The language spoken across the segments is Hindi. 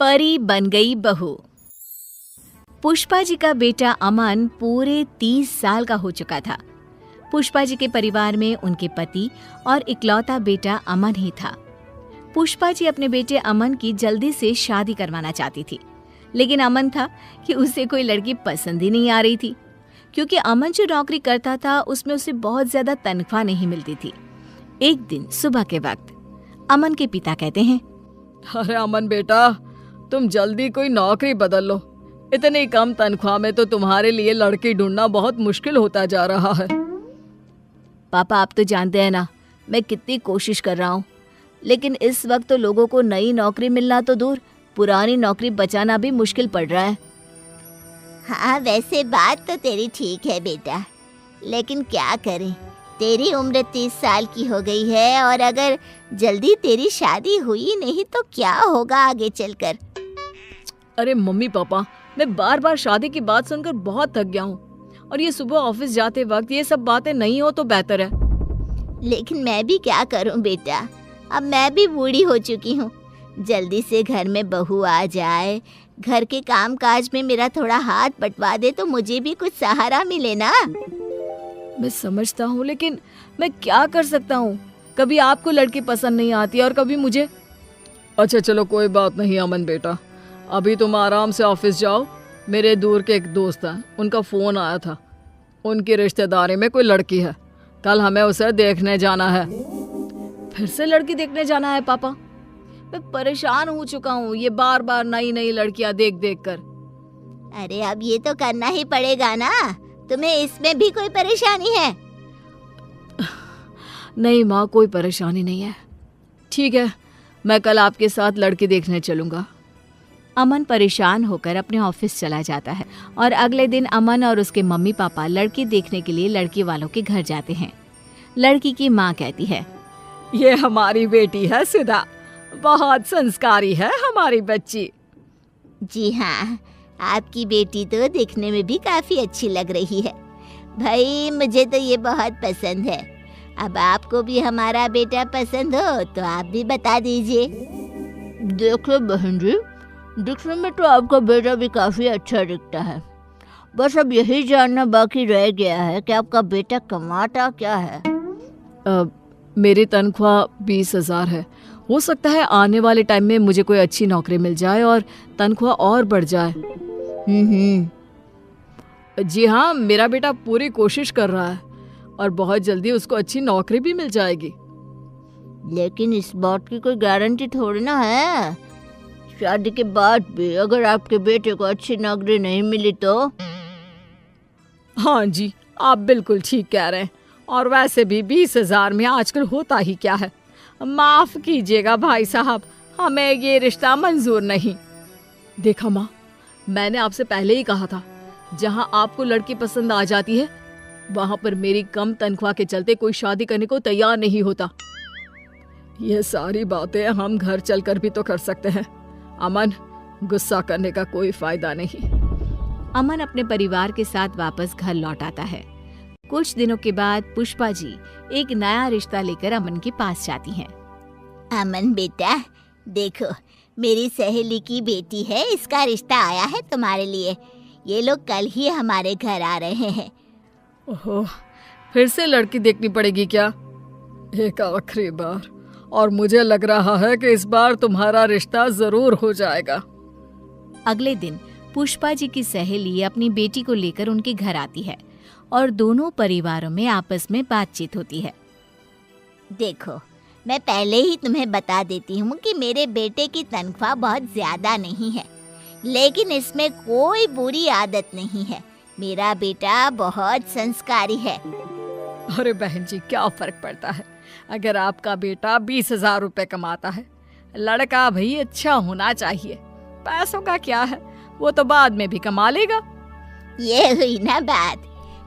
परी बन गई बहू। पुष्पा जी का बेटा अमन पूरे 30 साल का हो चुका था। पुष्पा जी के परिवार में उनके पति और इकलौता बेटा अमन ही था। पुष्पा जी अपने बेटे अमन की जल्दी से शादी करवाना चाहती थी, लेकिन अमन था कि उसे कोई लड़की पसंद ही नहीं आ रही थी, क्योंकि अमन जो नौकरी करता था उसमें उसे बहुत ज्यादा तनख्वाह नहीं मिलती थी। एक दिन सुबह के वक्त अमन के पिता कहते हैं, अरे अमन बेटा, तुम जल्दी कोई नौकरी बदल लो। इतनी कम तनख्वाह में तो तुम्हारे लिए लड़की ढूंढना बहुत मुश्किल होता जा रहा है। पापा, आप तो जानते हैं ना मैं कितनी कोशिश कर रहा हूँ, लेकिन इस वक्त तो लोगों को नई नौकरी मिलना तो दूर, पुरानी नौकरी बचाना भी मुश्किल पड़ रहा है। हाँ, वैसे बात तो तेरी ठीक है बेटा, लेकिन क्या करें, तेरी उम्र 30 साल की हो गई है और अगर जल्दी तेरी शादी हुई नहीं तो क्या होगा आगे चलकर। अरे मम्मी पापा, मैं बार बार शादी की बात सुनकर बहुत थक गया हूँ, और ये सुबह ऑफिस जाते वक्त ये सब बातें नहीं हो तो बेहतर है। लेकिन मैं भी क्या करूँ बेटा, अब मैं भी बूढ़ी हो चुकी हूँ। जल्दी से घर में बहू आ जाए, घर के काम काज में मेरा थोड़ा हाथ बंटवा दे तो मुझे भी कुछ सहारा मिले ना। मैं समझता हूँ, लेकिन मैं क्या कर सकता हूँ। कभी आपको लड़की पसंद नहीं आती और कभी मुझे। अच्छा चलो, कोई बात नहीं अमन बेटा, अभी तुम आराम से ऑफिस जाओ। मेरे दूर के एक दोस्त हैं, उनका फ़ोन आया था, उनकी रिश्तेदारी में कोई लड़की है, कल हमें उसे देखने जाना है। फिर से लड़की देखने जाना है पापा? मैं परेशान हो चुका हूँ ये बार बार नई नई लड़कियां देख देख कर। अरे अब ये तो करना ही पड़ेगा ना, तुम्हें इसमें भी कोई परेशानी है? नहीं माँ, कोई परेशानी नहीं है। ठीक है, मैं कल आपके साथ लड़की देखने चलूँगा। अमन परेशान होकर अपने ऑफिस चला जाता है और अगले दिन अमन और उसके मम्मी पापा लड़की देखने के लिए लड़की वालों के घर जाते हैं। लड़की की माँ कहती है, ये हमारी बेटी है सुधा, बहुत संस्कारी है हमारी बच्ची। जी हाँ, आपकी बेटी तो देखने में भी काफी अच्छी लग रही है। भाई मुझे तो ये बहुत पसंद है। अब आपको भी हमारा बेटा पसंद हो तो आप भी बता दीजिए। देखो बहन जी, दिखने में तो आपका बेटा भी काफ़ी अच्छा दिखता है, बस अब यही जानना बाकी रह गया है कि आपका बेटा कमाता क्या है। मेरी तनख्वाह 20,000 है। हो सकता है आने वाले टाइम में मुझे कोई अच्छी नौकरी मिल जाए और तनख्वाह और बढ़ जाए। जी हाँ, मेरा बेटा पूरी कोशिश कर रहा है और बहुत जल्दी उसको अच्छी नौकरी भी मिल जाएगी। लेकिन इस बात की कोई गारंटी थोड़ी ना है, शादी के बाद भी अगर आपके बेटे को अच्छी नौकरी नहीं मिली तो। हाँ जी, आप बिल्कुल ठीक कह रहे हैं, और वैसे भी 20,000 में आजकल होता ही क्या है। माफ कीजिएगा भाई साहब, हमें ये रिश्ता मंजूर नहीं। देखा माँ, मैंने आपसे पहले ही कहा था, जहाँ आपको लड़की पसंद आ जाती है वहां पर मेरी कम तनख्वाह के चलते कोई शादी करने को तैयार नहीं होता। ये सारी बातें हम घर चलकर भी तो कर सकते हैं। अमन, गुस्सा करने का कोई फायदा नहीं। अमन अपने परिवार के साथ वापस घर लौट आता है। कुछ दिनों के बाद पुष्पा जी एक नया रिश्ता लेकर अमन के पास जाती हैं। अमन बेटा, देखो मेरी सहेली की बेटी है, इसका रिश्ता आया है तुम्हारे लिए। ये लोग कल ही हमारे घर आ रहे हैं। ओहो, फिर से लड़की देखनी पड़ेगी क्या? एक आखिरी बार, और मुझे लग रहा है कि इस बार तुम्हारा रिश्ता जरूर हो जाएगा। अगले दिन पुष्पा जी की सहेली अपनी बेटी को लेकर उनके घर आती है और दोनों परिवारों में आपस में बातचीत होती है। देखो, मैं पहले ही तुम्हें बता देती हूँ कि मेरे बेटे की तनख्वाह बहुत ज्यादा नहीं है, लेकिन इसमें कोई बुरी आदत नहीं है। मेरा बेटा बहुत संस्कारी है। अरे बहन जी, क्या फर्क पड़ता है अगर आपका बेटा 20,000 रुपए कमाता है। लड़का भाई अच्छा होना चाहिए, पैसों का क्या है, वो तो बाद में भी कमा लेगा। ये हुई ना बात,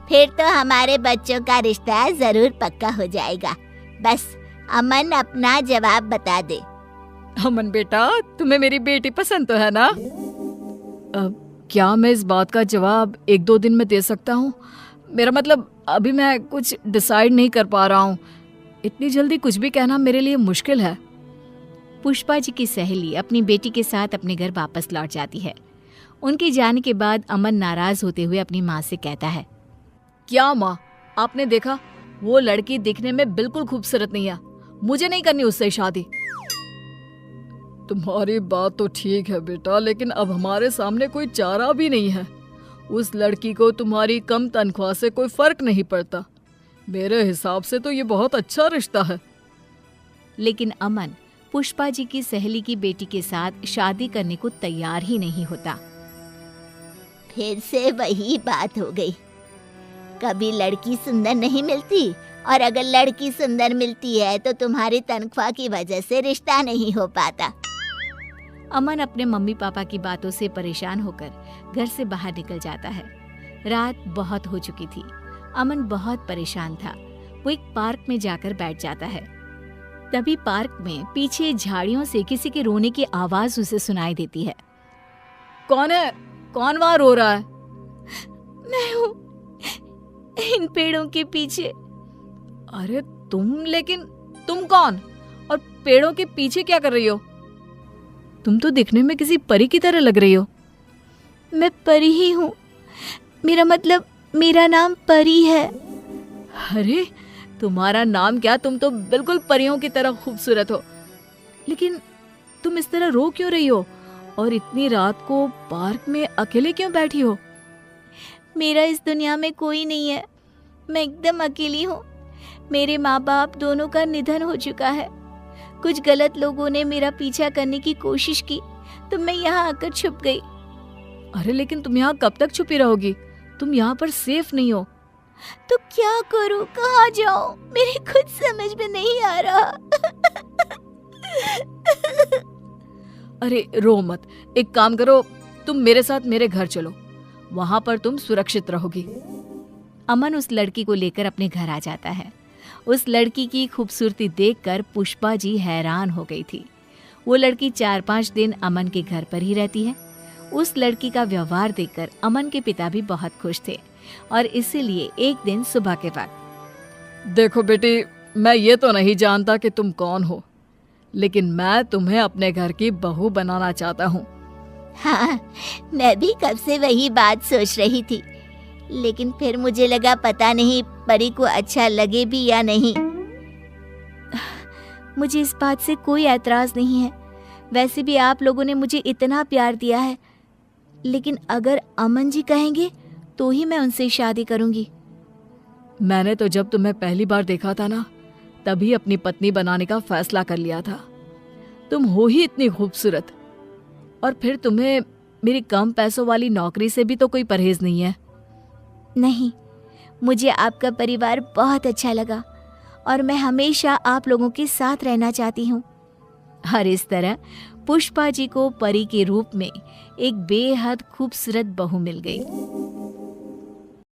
फिर तो हमारे बच्चों का रिश्ता जरूर पक्का हो जाएगा। बस अमन अपना जवाब बता दे। अमन बेटा, तुम्हें मेरी बेटी पसंद तो है ना? क्या मैं इस बात का जवाब 1-2 दिन में दे सकता हूँ? मेरा मतलब अभी मैं कुछ डिसाइड नहीं कर पा रहा हूँ। इतनी जल्दी कुछ भी कहना मेरे लिए मुश्किल है। पुष्पा जी की सहेली अपनी बेटी के साथ अपने घर वापस लौट जाती है। उनके जाने के बाद अमन नाराज होते हुए अपनी माँ से कहता है, क्या माँ, आपने देखा वो लड़की दिखने में बिल्कुल खूबसूरत नहीं है, मुझे नहीं करनी उससे शादी। तुम्हारी बात तो ठीक है बेटा, लेकिन अब हमारे सामने कोई चारा भी नहीं है। उस लड़की को तुम्हारी कम तनख्वाह से कोई फर्क नहीं पड़ता। मेरे हिसाब से तो ये बहुत अच्छा रिश्ता है। लेकिन अमन पुष्पा जी की सहेली की बेटी के साथ शादी करने को तैयार ही नहीं होता। फिर से वही बात हो गई। कभी लड़की सुंदर नहीं मिलती, और अगर लड़की सुंदर मिलती है तो तुम्हारी तनख्वाह की वजह से रिश्ता नहीं हो पाता। अमन अपने मम्मी पापा की बातों से परेशान होकर घर से बाहर निकल जाता है। रात बहुत हो चुकी थी। अमन बहुत परेशान था। वो एक पार्क में जाकर बैठ जाता है। तभी पार्क में पीछे झाड़ियों से किसी के रोने की आवाज उसे सुनाई देती है। कौन है? कौन वहां रो रहा है? मैं हूँ, इन पेड़ों के पीछे। अरे लेकिन तुम कौन और पेड़ों के पीछे क्या कर रही हो? तुम तो दिखने में किसी परी की तरह लग रही हो। मैं परी ही हूँ, मेरा नाम परी है। अरे तुम्हारा नाम क्या, तुम तो बिल्कुल परियों की तरह खूबसूरत हो। लेकिन तुम इस तरह रो क्यों रही हो और इतनी रात को पार्क में अकेले क्यों बैठी हो? मेरा इस दुनिया में कोई नहीं है, मैं एकदम अकेली हूँ। मेरे माँ बाप दोनों का निधन हो चुका है। कुछ गलत लोगों ने मेरा पीछा करने की कोशिश की तो मैं यहाँ आकर छुप गई। अरे लेकिन तुम यहाँ कब तक छुपी रहोगी? तुम यहाँ पर सेफ नहीं हो। तो क्या करूँ, कहाँ जाऊँ, मेरे खुद समझ में नहीं आ रहा। अरे रो मत, एक काम करो, तुम मेरे साथ मेरे घर चलो, वहां पर तुम सुरक्षित रहोगी। अमन उस लड़की को लेकर अपने घर आ जाता है। उस लड़की की खूबसूरती देखकर पुष्पा जी हैरान हो गई थी। वो लड़की 4-5 दिन अमन के घर पर ही रहती है। उस लड़की का व्यवहार देखकर अमन के पिता भी बहुत खुश थे और इसीलिए एक दिन सुबह के वक्त, देखो बेटी, मैं ये तो नहीं जानता कि तुम कौन हो, लेकिन मैं तुम्हें अपने घर की बहू बनाना चाहता हूँ। हाँ, मैं भी कब से वही बात सोच रही थी, लेकिन फिर मुझे लगा पता नहीं परी को अच्छा लगे भी या नहीं। मुझे इस बात से कोई ऐतराज नहीं है। वैसे भी आप लोगों ने मुझे इतना प्यार दिया है, लेकिन अगर अमन जी कहेंगे तो ही मैं उनसे शादी करूंगी। मैंने तो जब तुम्हें पहली बार देखा था ना, तभी अपनी पत्नी बनाने का फैसला कर लिया था। तुम हो ही इतनी खूबसूरत, और फिर तुम्हें मेरी कम पैसों वाली नौकरी से भी तो कोई परहेज नहीं है। नहीं, मुझे आपका परिवार बहुत अच्छा लगा और मैं हमेशा आप लोगों के साथ रहना चाहती हूँ। और इस तरह पुष्पा जी को परी के रूप में एक बेहद खूबसूरत बहू मिल गई।